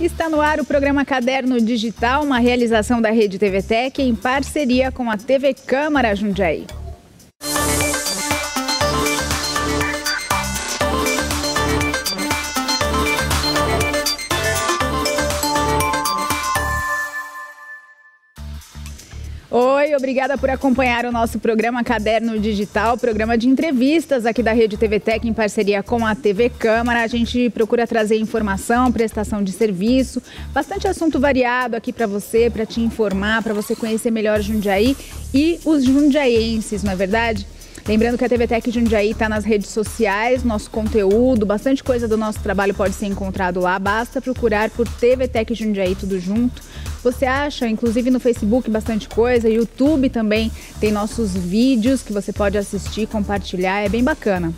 Está no ar o programa Caderno Digital, uma realização da Rede TVTech em parceria com a TV Câmara Jundiaí. Oi, obrigada por acompanhar o nosso programa Caderno Digital, programa de entrevistas aqui da Rede TVTech em parceria com a TV Câmara. A gente procura trazer informação, prestação de serviço, bastante assunto variado aqui para você, para te informar, para você conhecer melhor Jundiaí e os jundiaenses, não é verdade? Lembrando que a TVTech Jundiaí está nas redes sociais, nosso conteúdo, bastante coisa do nosso trabalho pode ser encontrado lá, basta procurar por TVTech Jundiaí tudo junto. Você acha, inclusive no Facebook, bastante coisa, YouTube também tem nossos vídeos que você pode assistir, compartilhar, é bem bacana.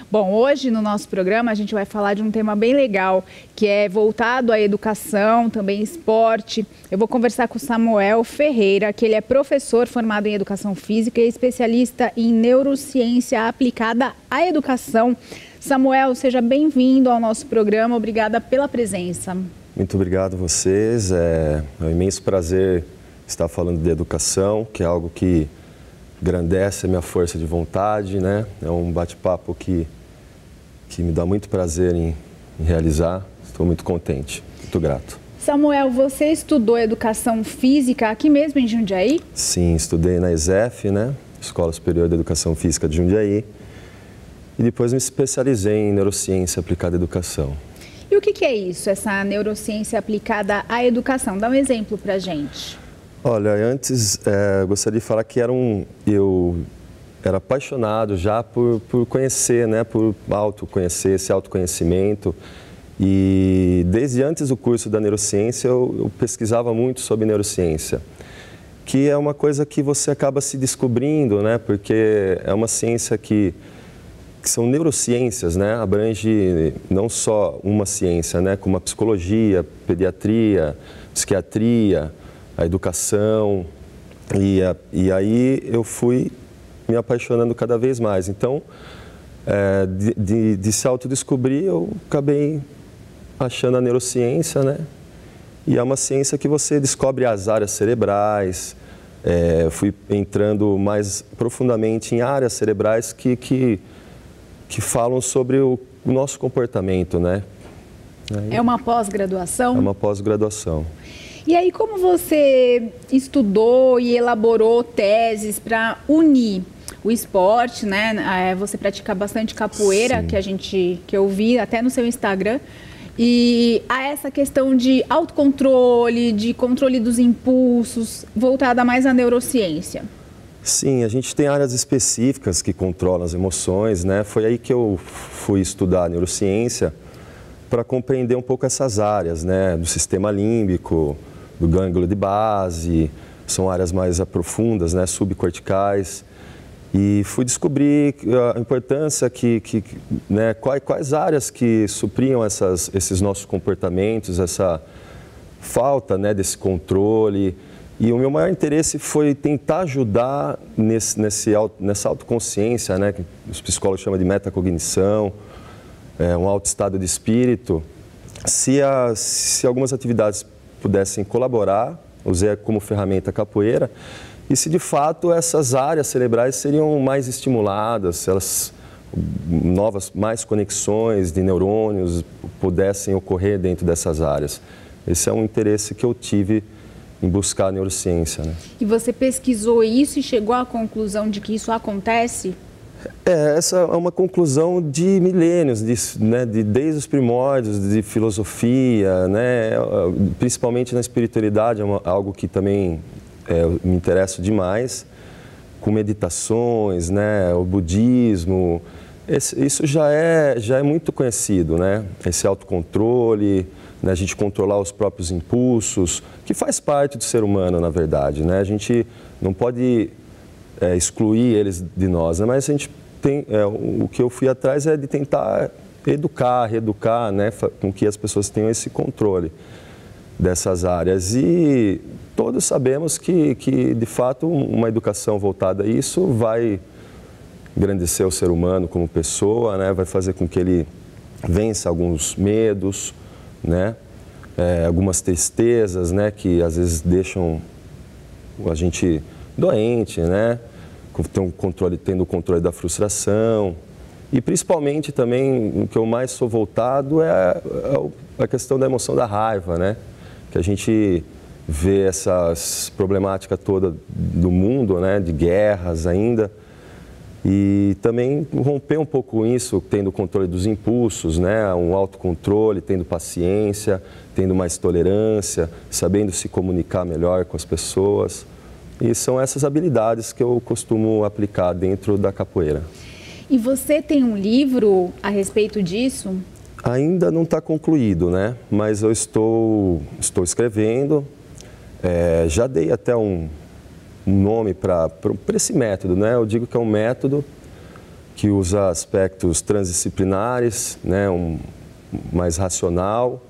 Bom, hoje no nosso programa a gente vai falar de um tema bem legal, que é voltado à educação, também esporte. Eu vou conversar com o Samuel Ferreira, que ele é professor formado em educação física e especialista em neurociência aplicada à educação. Samuel, seja bem-vindo ao nosso programa, obrigada pela presença. Muito obrigado a vocês, é um imenso prazer estar falando de educação, que é algo que engrandece a minha força de vontade, né? É um bate-papo que me dá muito prazer em realizar, estou muito contente, muito grato. Samuel, você estudou educação física aqui mesmo em Jundiaí? Sim, estudei na ESEF, né? Escola Superior de Educação Física de Jundiaí, e depois me especializei em neurociência aplicada à educação. E o que é isso, essa neurociência aplicada à educação? Dá um exemplo para a gente. Olha, antes gostaria de falar que eu era apaixonado já por conhecer, né, por autoconhecer, esse autoconhecimento. E desde antes do curso da neurociência eu pesquisava muito sobre neurociência, que é uma coisa que você acaba se descobrindo, né, porque é uma ciência que são neurociências, né? Abrange não só uma ciência, né? Como a psicologia, pediatria, psiquiatria, a educação. E aí eu fui me apaixonando cada vez mais. Então, de se autodescobrir, eu acabei achando a neurociência, né? E é uma ciência que você descobre as áreas cerebrais. Fui entrando mais profundamente em áreas cerebrais que falam sobre o nosso comportamento, né? É uma pós-graduação? É uma pós-graduação. E aí, como você estudou e elaborou teses para unir o esporte, né? Você pratica bastante capoeira, que eu vi até no seu Instagram, e a essa questão de autocontrole, de controle dos impulsos, voltada mais à neurociência. Sim, a gente tem áreas específicas que controlam as emoções, né? Foi aí que eu fui estudar neurociência para compreender um pouco essas áreas, né? Do sistema límbico, do gânglio de base, são áreas mais profundas, né? Subcorticais. E fui descobrir a importância né? Quais áreas que supriam esses nossos comportamentos, essa falta, né? Desse controle. E o meu maior interesse foi tentar ajudar nessa autoconsciência, né, que os psicólogos chamam de metacognição, um alto estado de espírito. Se algumas atividades pudessem colaborar, usei como ferramenta a capoeira, e se de fato essas áreas cerebrais seriam mais estimuladas, mais conexões de neurônios pudessem ocorrer dentro dessas áreas. Esse é um interesse que eu tive em buscar a neurociência, né? E você pesquisou isso e chegou à conclusão de que isso acontece? Essa é uma conclusão de milênios, né, desde os primórdios de filosofia, né, principalmente na espiritualidade, algo que também me interessa demais, com meditações, né, o budismo. Isso já é muito conhecido, né? Esse autocontrole, né, a gente controlar os próprios impulsos, que faz parte do ser humano, na verdade, né? A gente não pode excluir eles de nós, né? Mas a gente tem, o que eu fui atrás é de tentar reeducar, né, com que as pessoas tenham esse controle dessas áreas. E todos sabemos que de fato, uma educação voltada a isso vai engrandecer o ser humano como pessoa, né? Vai fazer com que ele vença alguns medos, né? algumas tristezas, né, que às vezes deixam a gente doente, né, tendo o controle da frustração. E principalmente também o que eu mais sou voltado é a questão da emoção da raiva, né, que a gente vê essas problemáticas toda do mundo, né, de guerras ainda. E também romper um pouco isso, tendo controle dos impulsos, né? Um autocontrole, tendo paciência, tendo mais tolerância, sabendo se comunicar melhor com as pessoas. E são essas habilidades que eu costumo aplicar dentro da capoeira. E você tem um livro a respeito disso? Ainda não está concluído, né? Mas eu estou escrevendo. Já dei até um nome para esse método, né? Eu digo que é um método que usa aspectos transdisciplinares, né? Mais racional,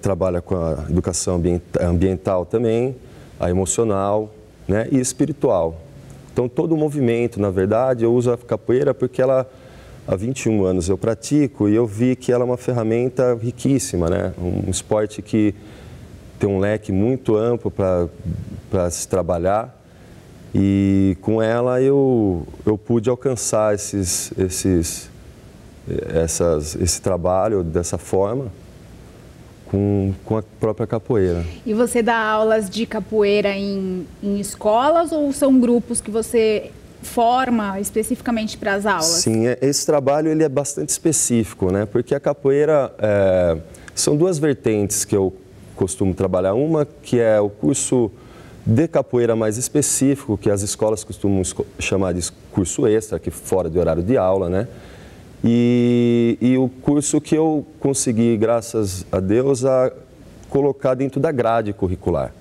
trabalha com a educação ambiental também, a emocional, né? E espiritual. Então, todo o movimento, na verdade, eu uso a capoeira porque há 21 anos eu pratico e eu vi que ela é uma ferramenta riquíssima, né? Um esporte que tem um leque muito amplo para se trabalhar, e com ela eu pude alcançar esse trabalho dessa forma com a própria capoeira. E você dá aulas de capoeira em escolas ou são grupos que você forma especificamente para as aulas? Sim, esse trabalho ele é bastante específico, né? Porque a capoeira são duas vertentes que eu costumo trabalhar. Uma que é o curso de capoeira mais específico, que as escolas costumam chamar de curso extra, que fora do horário de aula, né? E o curso que eu consegui, graças a Deus, a colocar dentro da grade curricular.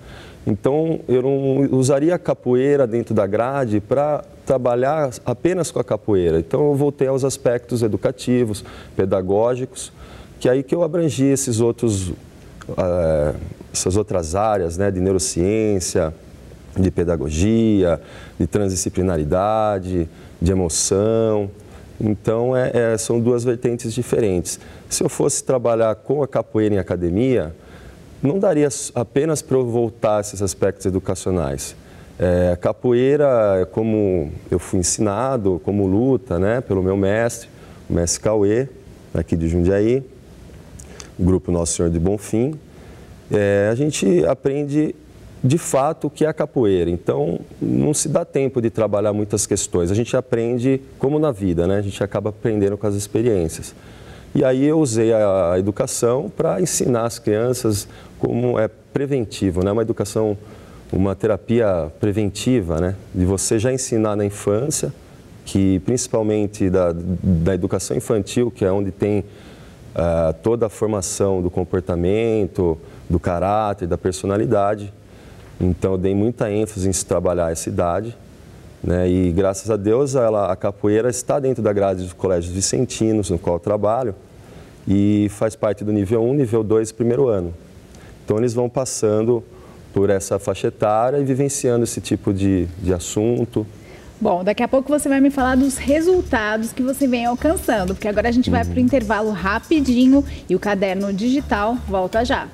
Então, eu não usaria a capoeira dentro da grade para trabalhar apenas com a capoeira. Então, eu voltei aos aspectos educativos, pedagógicos, que é aí que eu abrangi essas outras áreas, né, de neurociência, de pedagogia, de transdisciplinaridade, de emoção. Então, são duas vertentes diferentes. Se eu fosse trabalhar com a capoeira em academia, não daria apenas para eu voltar a esses aspectos educacionais. A capoeira, como eu fui ensinado, como luta, né, pelo meu mestre, o mestre Cauê, aqui de Jundiaí, o grupo Nosso Senhor de Bonfim, a gente aprende de fato o que é a capoeira. Então, não se dá tempo de trabalhar muitas questões. A gente aprende como na vida, né? A gente acaba aprendendo com as experiências. E aí eu usei a educação para ensinar as crianças como é preventivo, né? Uma educação, uma terapia preventiva, né? De você já ensinar na infância, que principalmente da educação infantil, que é onde tem toda a formação do comportamento, do caráter, da personalidade. Então, eu dei muita ênfase em se trabalhar essa idade, né? E, graças a Deus, a capoeira está dentro da grade dos colégios vicentinos, no qual eu trabalho, e faz parte do nível 1, nível 2, primeiro ano. Então, eles vão passando por essa faixa etária e vivenciando esse tipo de assunto. Bom, daqui a pouco você vai me falar dos resultados que você vem alcançando, porque agora a gente vai para o intervalo rapidinho e o Caderno Digital volta já.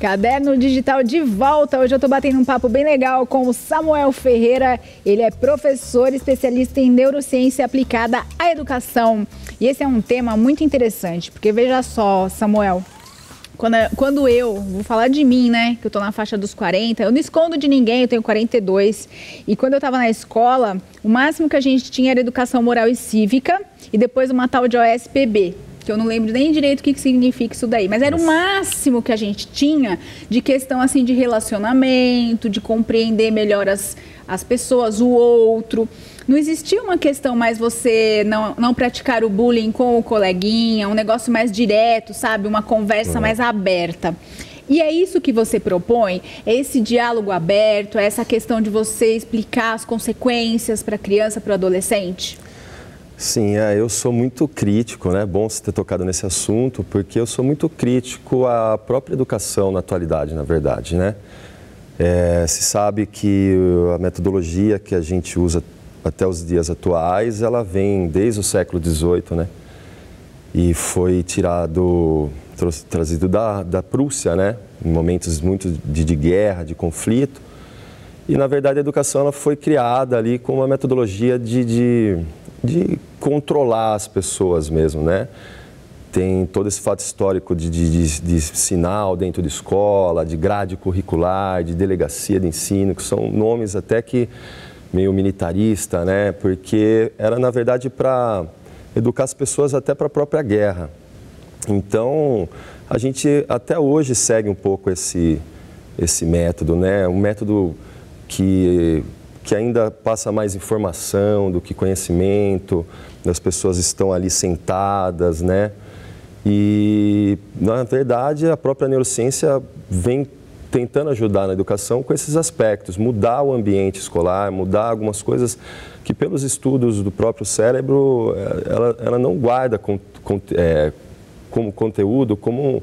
Caderno Digital de volta. Hoje eu estou batendo um papo bem legal com o Samuel Ferreira. Ele é professor especialista em neurociência aplicada à educação. E esse é um tema muito interessante, porque veja só, Samuel, quando eu vou falar de mim, né, que eu estou na faixa dos 40, eu não escondo de ninguém, eu tenho 42. E quando eu estava na escola, o máximo que a gente tinha era educação moral e cívica e depois uma tal de OSPB. Que eu não lembro nem direito o que significa isso daí, mas era o máximo que a gente tinha de questão assim de relacionamento, de compreender melhor as pessoas, o outro. Não existia uma questão mais você não praticar o bullying com o coleguinha, um negócio mais direto, sabe? Uma conversa mais aberta. E é isso que você propõe? É esse diálogo aberto, é essa questão de você explicar as consequências para a criança, para o adolescente? Sim, eu sou muito crítico, né? Bom você ter tocado nesse assunto, porque eu sou muito crítico à própria educação na atualidade, na verdade, né? Se sabe que a metodologia que a gente usa até os dias atuais, ela vem desde o século XVIII, né? E foi trazido da Prússia, né? Em momentos muito de guerra, de conflito. E, na verdade, a educação ela foi criada ali com uma metodologia de controlar as pessoas mesmo, né? Tem todo esse fato histórico de sinal dentro de escola, de grade curricular, de delegacia de ensino, que são nomes até que meio militarista, né? Porque era, na verdade, para educar as pessoas até para a própria guerra. Então, a gente até hoje segue um pouco esse método, né? Um método que ainda passa mais informação do que conhecimento, as pessoas estão ali sentadas, né? E, na verdade, a própria neurociência vem tentando ajudar na educação com esses aspectos, mudar o ambiente escolar, mudar algumas coisas que, pelos estudos do próprio cérebro, ela não guarda como conteúdo, como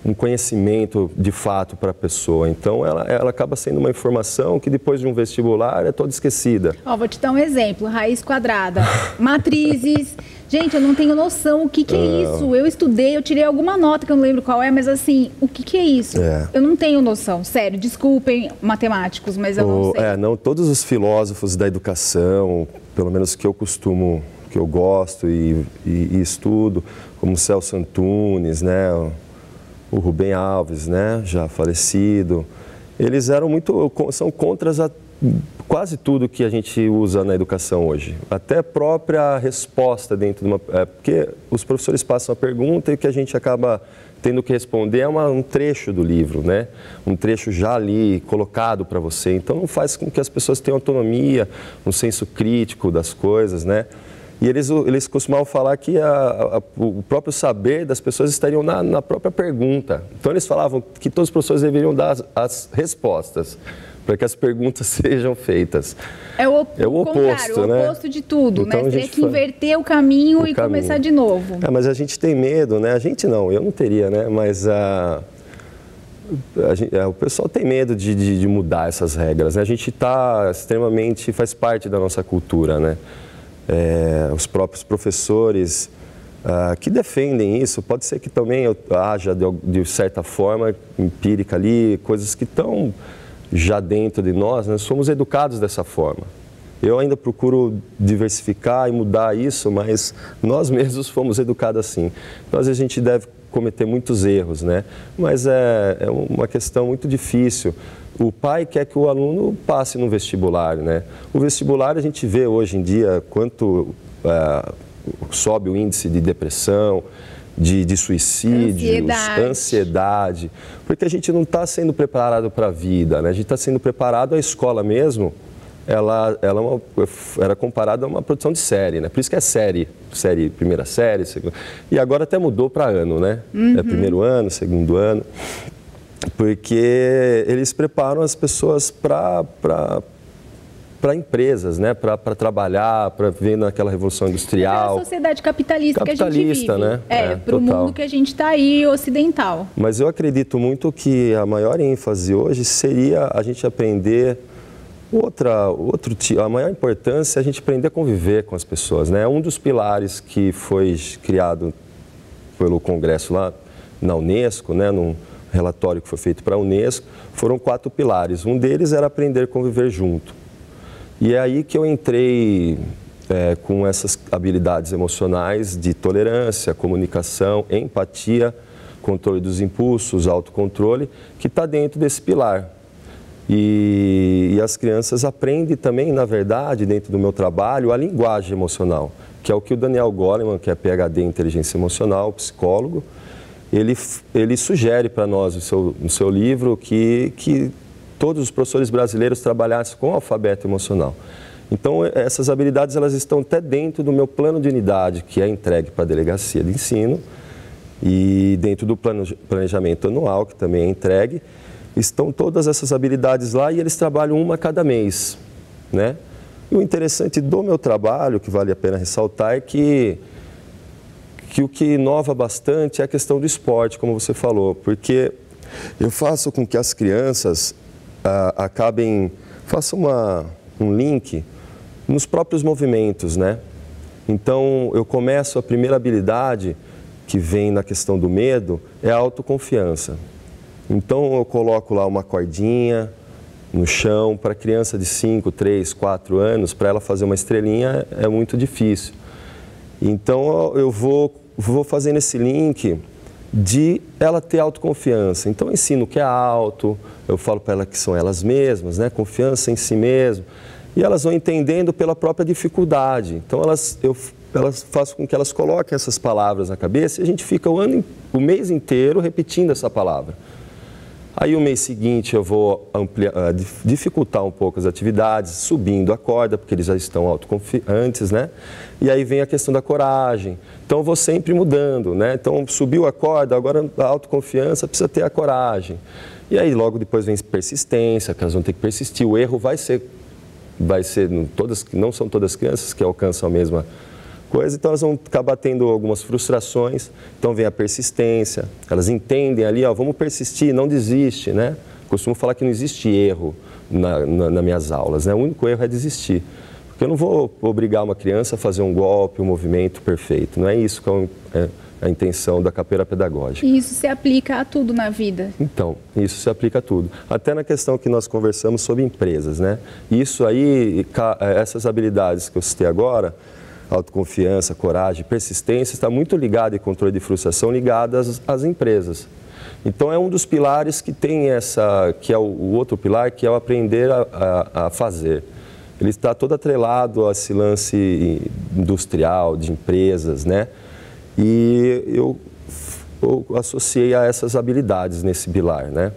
um conhecimento de fato para a pessoa. Então, ela acaba sendo uma informação que depois de um vestibular é toda esquecida. Vou te dar um exemplo, raiz quadrada, matrizes. Gente, eu não tenho noção o que é isso. Eu estudei, eu tirei alguma nota que eu não lembro qual é, mas assim, o que é isso? Eu não tenho noção, sério. Desculpem, matemáticos, mas eu não sei. Todos os filósofos da educação, pelo menos que eu gosto e estudo, como Celso Antunes, né? O Rubem Alves, né, já falecido, eles são contras a quase tudo que a gente usa na educação hoje. Até a própria resposta dentro de uma... porque os professores passam a pergunta e o que a gente acaba tendo que responder é um trecho do livro, né? Um trecho já ali colocado para você. Então não faz com que as pessoas tenham autonomia, um senso crítico das coisas, né? E eles costumavam falar que o próprio saber das pessoas estariam na própria pergunta. Então, eles falavam que todos os professores deveriam dar as respostas para que as perguntas sejam feitas. É o oposto, né? O oposto de tudo, então, né? Teria que inverter o caminho e começar de novo. Mas a gente tem medo, né? A gente não, eu não teria, né? Mas o pessoal tem medo de mudar essas regras, né? A gente faz parte da nossa cultura, né? Os próprios professores que defendem isso, pode ser que também haja, de certa forma, empírica ali, coisas que estão já dentro de nós, né? Somos educados dessa forma. Eu ainda procuro diversificar e mudar isso, mas nós mesmos fomos educados assim. Então, às vezes a gente deve cometer muitos erros, né? Mas é uma questão muito difícil. O pai quer que o aluno passe no vestibular, né? O vestibular, a gente vê hoje em dia quanto sobe o índice de depressão, de suicídio, ansiedade, porque a gente não está sendo preparado para a vida, né? A gente está sendo preparado, a escola mesmo, ela era comparada a uma produção de série, né? Por isso que é série, primeira série, segunda, e agora até mudou para ano, né? É primeiro ano, segundo ano. Porque eles preparam as pessoas para empresas, né? Para trabalhar, para ver naquela revolução industrial. É a sociedade capitalista que a gente vive. Né? Para o mundo que a gente está aí, ocidental. Mas eu acredito muito que a maior ênfase hoje seria a gente aprender a maior importância é a gente aprender a conviver com as pessoas, né? Um dos pilares que foi criado pelo Congresso lá na Unesco, né? Num relatório que foi feito para a Unesco, foram 4 pilares. Um deles era aprender a conviver junto. E é aí que eu entrei com essas habilidades emocionais de tolerância, comunicação, empatia, controle dos impulsos, autocontrole, que está dentro desse pilar. E as crianças aprendem também, na verdade, dentro do meu trabalho, a linguagem emocional, que é o que o Daniel Goleman, que é PhD em inteligência emocional, psicólogo, ele sugere para nós no seu livro que todos os professores brasileiros trabalhassem com o alfabeto emocional. Então, essas habilidades elas estão até dentro do meu plano de unidade, que é entregue para a delegacia de ensino, e dentro do planejamento anual, que também é entregue, estão todas essas habilidades lá e eles trabalham uma a cada mês, né? E o interessante do meu trabalho, que vale a pena ressaltar, é que o que inova bastante é a questão do esporte, como você falou, porque eu faço com que as crianças façam um link nos próprios movimentos, né? Então, eu começo, a primeira habilidade que vem na questão do medo é a autoconfiança. Então, eu coloco lá uma cordinha no chão. Para criança de 5, 3, 4 anos, para ela fazer uma estrelinha é muito difícil. Então, eu vou fazendo esse link de ela ter autoconfiança. Então, eu ensino o que é alto, eu falo para ela que são elas mesmas, né? Confiança em si mesmo. E elas vão entendendo pela própria dificuldade. Então, elas fazem com que elas coloquem essas palavras na cabeça e a gente fica o mês inteiro repetindo essa palavra. Aí, o mês seguinte, eu vou dificultar um pouco as atividades, subindo a corda, porque eles já estão autoconfiantes, né? E aí vem a questão da coragem. Então, eu vou sempre mudando, né? Então, subiu a corda, agora a autoconfiança precisa ter a coragem. E aí, logo depois vem persistência, que elas vão ter que persistir. O erro vai ser não são todas crianças que alcançam a mesma coisa, então elas vão acabar tendo algumas frustrações. Então vem a persistência, elas entendem ali, ó, vamos persistir, não desiste, né? Costumo falar que não existe erro nas minhas aulas, né? O único erro é desistir, porque eu não vou obrigar uma criança a fazer um golpe, um movimento perfeito, não é isso que é a intenção da capoeira pedagógica. E isso se aplica a tudo na vida? Então, isso se aplica a tudo. Até na questão que nós conversamos sobre empresas, né? Isso aí, essas habilidades que eu citei agora, autoconfiança, coragem, persistência, está muito ligado, e controle de frustração, ligadas às empresas. Então, é um dos pilares que tem que é o outro pilar, que é o aprender a fazer. Ele está todo atrelado a esse lance industrial, de empresas, né? E eu associei a essas habilidades nesse pilar, né?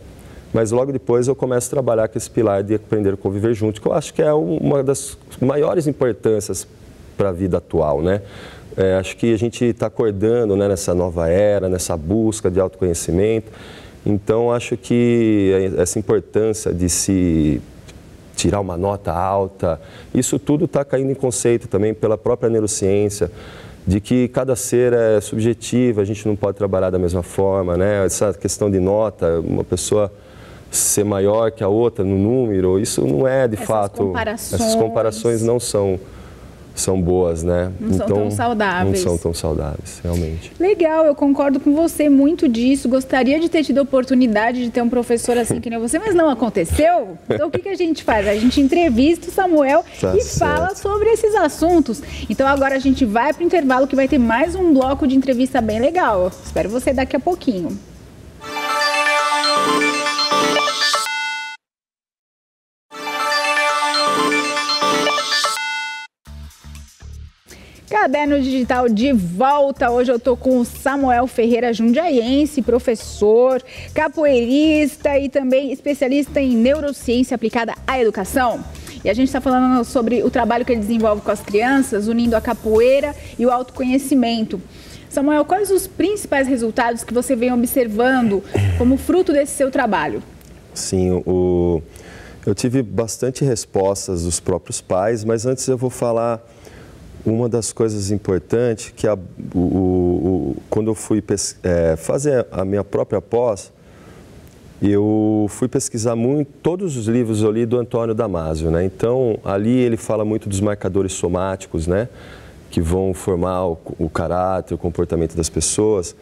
Mas logo depois eu começo a trabalhar com esse pilar de aprender a conviver junto, que eu acho que é uma das maiores importâncias para a vida atual, né? Acho que a gente está acordando, né, nessa nova era, nessa busca de autoconhecimento. Então, acho que essa importância de se tirar uma nota alta, isso tudo está caindo em conceito também pela própria neurociência, de que cada ser é subjetivo, a gente não pode trabalhar da mesma forma, né? Essa questão de nota, uma pessoa ser maior que a outra no número, isso não é de fato... Essas comparações não são boas, né? Não são tão saudáveis. Não são tão saudáveis, realmente. Legal, eu concordo com você muito disso. Gostaria de ter tido a oportunidade de ter um professor assim que nem você, mas não aconteceu. Então, o que a gente faz? A gente entrevista o Samuel fala sobre esses assuntos. Então, agora a gente vai para o intervalo, que vai ter mais um bloco de entrevista bem legal. Espero você daqui a pouquinho. Caderno Digital de volta. Hoje eu tô com o Samuel Ferreira Jundiaiense, professor, capoeirista e também especialista em neurociência aplicada à educação. E a gente está falando sobre o trabalho que ele desenvolve com as crianças, unindo a capoeira e o autoconhecimento. Samuel, quais os principais resultados que você vem observando como fruto desse seu trabalho? Sim, eu tive bastante respostas dos próprios pais, mas antes eu vou falar uma das coisas importantes, que quando eu fui fazer a minha própria pós, eu fui pesquisar muito, todos os livros eu li do Antônio Damasio, né? Então, ali ele fala muito dos marcadores somáticos, né? Que vão formar o caráter, o comportamento das pessoas,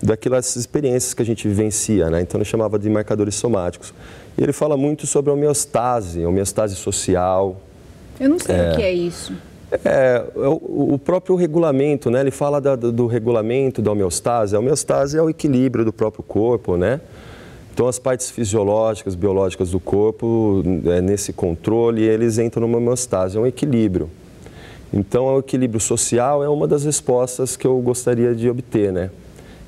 daquelas experiências que a gente vivencia, né? Então, ele chamava de marcadores somáticos. E ele fala muito sobre a homeostase social. Eu não sei o que é isso. O próprio regulamento, né? Ele fala do regulamento da homeostase. A homeostase é o equilíbrio do próprio corpo, né? Então, as partes fisiológicas, biológicas do corpo, nesse controle, eles entram numa homeostase, é um equilíbrio. Então, o equilíbrio social é uma das respostas que eu gostaria de obter, né?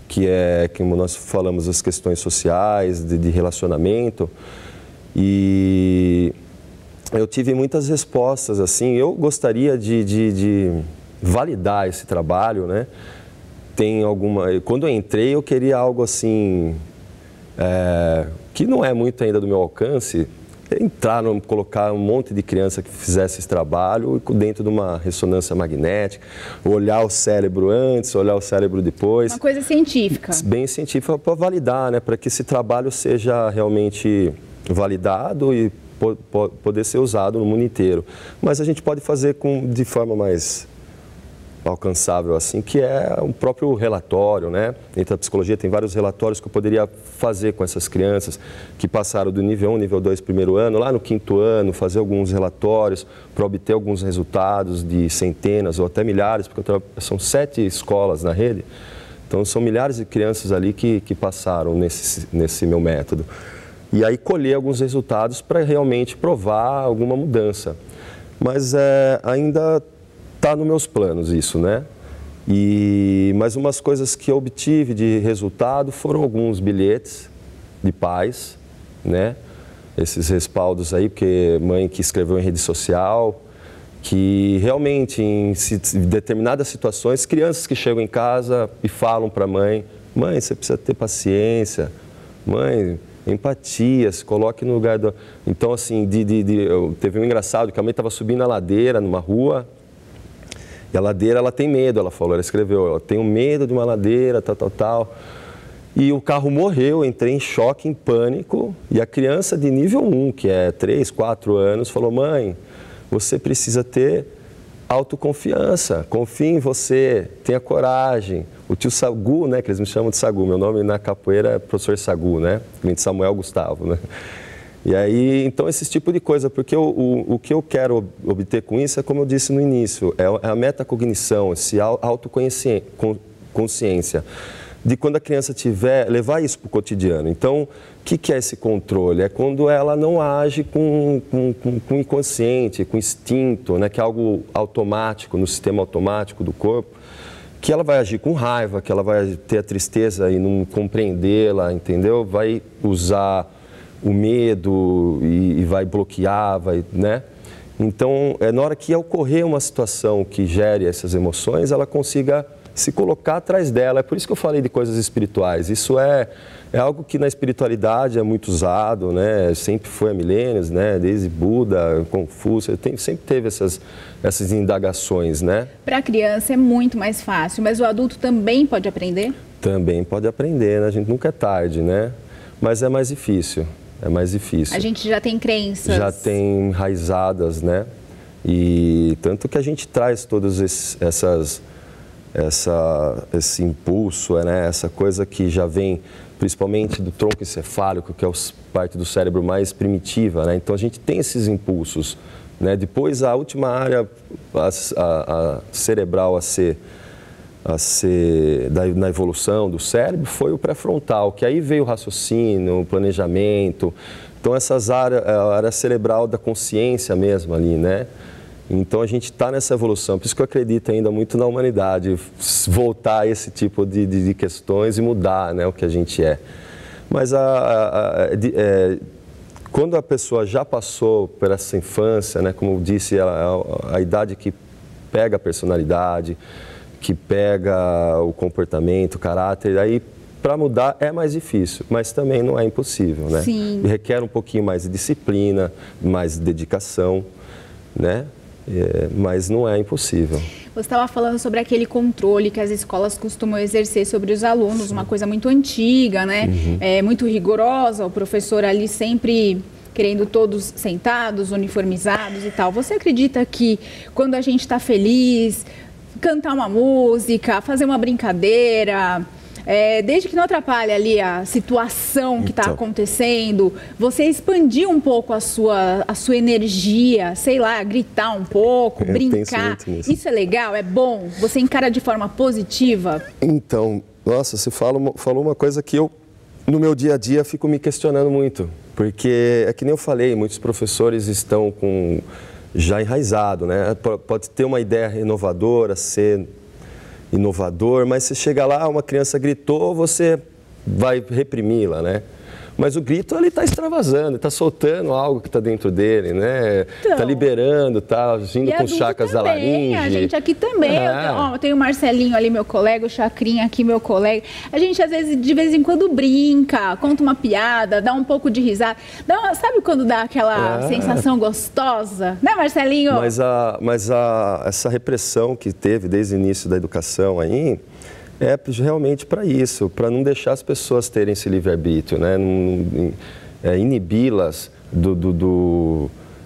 Que é, como nós falamos, as questões sociais, de relacionamento. E eu tive muitas respostas, assim. Eu gostaria de validar esse trabalho, né? Quando eu entrei, eu queria algo assim, que não é muito ainda do meu alcance, colocar um monte de criança que fizesse esse trabalho dentro de uma ressonância magnética, olhar o cérebro antes, olhar o cérebro depois. Uma coisa científica. Bem científica para validar, né? Para que esse trabalho seja realmente validado e poder ser usado no mundo inteiro. Mas a gente pode fazer de forma mais alcançável, assim, que é o próprio relatório, né? Dentro da psicologia tem vários relatórios que eu poderia fazer com essas crianças que passaram do nível 1, nível 2, primeiro ano, lá no 5º ano, fazer alguns relatórios para obter alguns resultados de centenas ou até milhares, porque são 7 escolas na rede, então são milhares de crianças ali que passaram nesse meu método. E aí colher alguns resultados para realmente provar alguma mudança. Mas ainda está nos meus planos isso, né? Mas umas coisas que eu obtive de resultado foram alguns bilhetes de pais, né? Esses respaldos aí, porque mãe que escreveu em rede social, que realmente em determinadas situações, crianças que chegam em casa e falam para a mãe, mãe, você precisa ter paciência, mãe, empatia, se coloque no lugar do... Então, assim, teve um engraçado que a mãe estava subindo a ladeira numa rua, e a ladeira, ela tem medo, ela falou, ela escreveu, eu tenho medo de uma ladeira, tal. E o carro morreu, entrei em choque, em pânico, e a criança de nível 1, que é 3, 4 anos, falou, mãe, você precisa ter autoconfiança, confie em você, tenha coragem. O tio Sagu, né, que eles me chamam de Sagu, meu nome na capoeira é professor Sagu, né, de Samuel Gustavo, né. E aí, então, esse tipo de coisa, porque o que eu quero obter com isso é, como eu disse no início, é a metacognição, essa autoconsciência, de quando a criança levar isso para o cotidiano. Então, o que é esse controle? É quando ela não age com inconsciente, com instinto, né, que é algo automático, no sistema automático do corpo, que ela vai agir com raiva, que ela vai ter a tristeza e não compreendê-la, entendeu? Vai usar o medo e vai bloquear, né? Então, na hora que ocorrer uma situação que gere essas emoções, ela consiga se colocar atrás dela. É por isso que eu falei de coisas espirituais. Isso é algo que na espiritualidade é muito usado, né? Sempre foi há milênios, né? Desde Buda, Confúcio, sempre teve essas indagações, né? Para a criança é muito mais fácil, mas o adulto também pode aprender? Também pode aprender, né? A gente nunca é tarde, né? Mas é mais difícil. É mais difícil. A gente já tem crenças. Já tem enraizadas, né? E tanto que a gente traz todos esse impulso, né? Essa coisa que já vem principalmente do tronco encefálico, que é a parte do cérebro mais primitiva, né? Então a gente tem esses impulsos, né? Depois a última área a cerebral na evolução do cérebro foi o pré-frontal, que aí veio o raciocínio, o planejamento. Então essas áreas, a área cerebral da consciência mesmo ali, né? Então a gente está nessa evolução, por isso que eu acredito ainda muito na humanidade, voltar a esse tipo de questões e mudar, né, o que a gente é. Mas quando a pessoa já passou por essa infância, né, como eu disse, a idade que pega a personalidade, que pega o comportamento, o caráter, aí para mudar é mais difícil, mas também não é impossível, né? Sim. Requer um pouquinho mais de disciplina, mais de dedicação, né? Mas não é impossível. Você estava falando sobre aquele controle que as escolas costumam exercer sobre os alunos, uma coisa muito antiga, né? Muito rigorosa, o professor ali sempre querendo todos sentados, uniformizados e tal. Você acredita que quando a gente está feliz, cantar uma música, fazer uma brincadeira, desde que não atrapalhe ali a situação que está acontecendo, você expandir um pouco a sua energia, sei lá, gritar um pouco, brincar, isso é legal, é bom? Você encara de forma positiva? Então, nossa, você falou uma coisa que eu, no meu dia a dia, fico me questionando muito, porque é que nem eu falei, muitos professores estão já enraizado, né? Pode ter uma ideia renovadora, ser inovador, mas você chega lá, uma criança gritou, você vai reprimi-la, né? Mas o grito, ele está extravasando, está soltando algo que está dentro dele, né? Está Então, liberando, está agindo com os chakras da laringe. A gente aqui também, eu tenho o Marcelinho ali, meu colega, o Chacrinha aqui, meu colega. A gente, às vezes, de vez em quando brinca, conta uma piada, dá um pouco de risada. Sabe quando dá aquela sensação gostosa? Né, Marcelinho? Mas essa repressão que teve desde o início da educação aí, realmente para isso, para não deixar as pessoas terem esse livre-arbítrio, né? inibi-las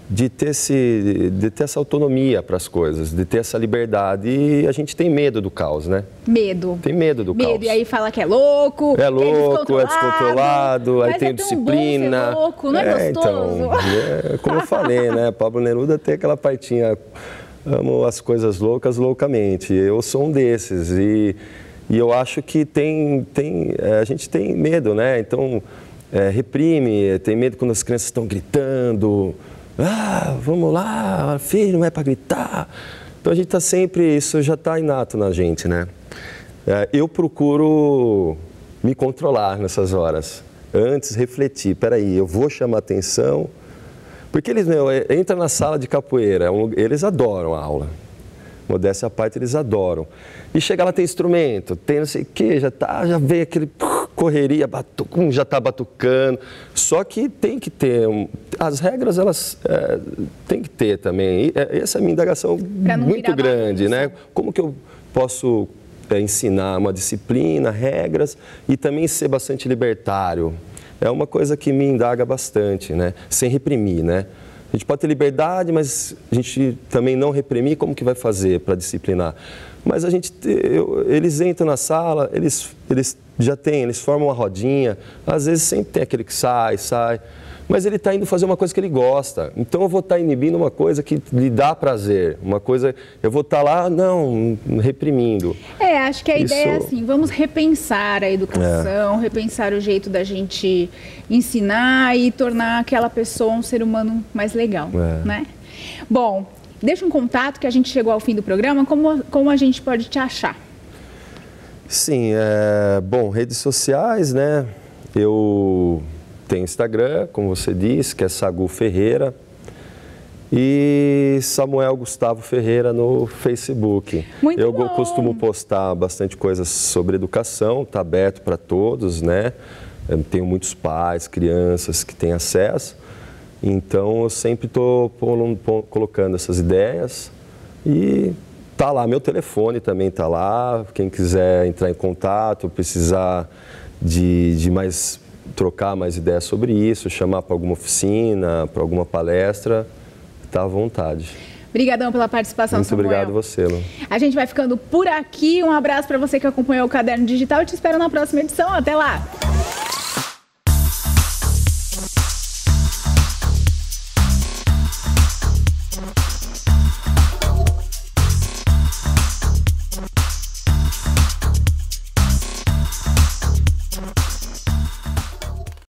de ter essa autonomia para as coisas, de ter essa liberdade. E a gente tem medo do caos, né? Medo. Tem medo do caos. E aí fala que é louco, é descontrolado, aí tem disciplina. Bom ser louco, não é gostoso? Então, como eu falei, né? Pablo Neruda tem aquela partinha, amo as coisas loucas loucamente. Eu sou um desses e eu acho que a gente tem medo, né? Então, reprime, tem medo quando as crianças estão gritando. Vamos lá, filho, não é para gritar. Então a gente está sempre, isso já está inato na gente, né? Eu procuro me controlar nessas horas. Antes, refletir, peraí, eu vou chamar atenção. Porque eles, entram na sala de capoeira, eles adoram a aula. Modéstia à parte, eles adoram. E chega lá, tem instrumento, tem não sei o quê, já vem aquele correria, já está batucando. Só que tem que ter, as regras elas tem que ter também. Essa é a minha indagação muito grande, né? Como que eu posso ensinar uma disciplina, regras e também ser bastante libertário? É uma coisa que me indaga bastante, né? Sem reprimir, né? A gente pode ter liberdade, mas a gente também não reprimir, como que vai fazer para disciplinar? Mas eles entram na sala, eles formam uma rodinha, às vezes sempre tem aquele que sai, mas ele está indo fazer uma coisa que ele gosta. Então eu vou estar inibindo uma coisa que lhe dá prazer, uma coisa, eu vou estar lá, não, reprimindo. Acho que a ideia é assim, vamos repensar a educação, repensar o jeito da gente ensinar e tornar aquela pessoa um ser humano mais legal, né? Bom, deixa um contato que a gente chegou ao fim do programa, como a gente pode te achar? Sim, bom, redes sociais, né? Eu tenho Instagram, como você disse, que é Sagu Ferreira, e Samuel Gustavo Ferreira no Facebook. Muito bom. Costumo postar bastante coisas sobre educação, está aberto para todos, né? Eu tenho muitos pais, crianças que têm acesso, então eu sempre estou colocando essas ideias e tá lá, meu telefone também está lá, quem quiser entrar em contato, precisar de trocar mais ideias sobre isso, chamar para alguma oficina, para alguma palestra, está à vontade. Obrigadão pela participação, Samuel. Muito obrigado a você, Lu. A gente vai ficando por aqui. Um abraço para você que acompanhou o Caderno Digital e te espero na próxima edição. Até lá!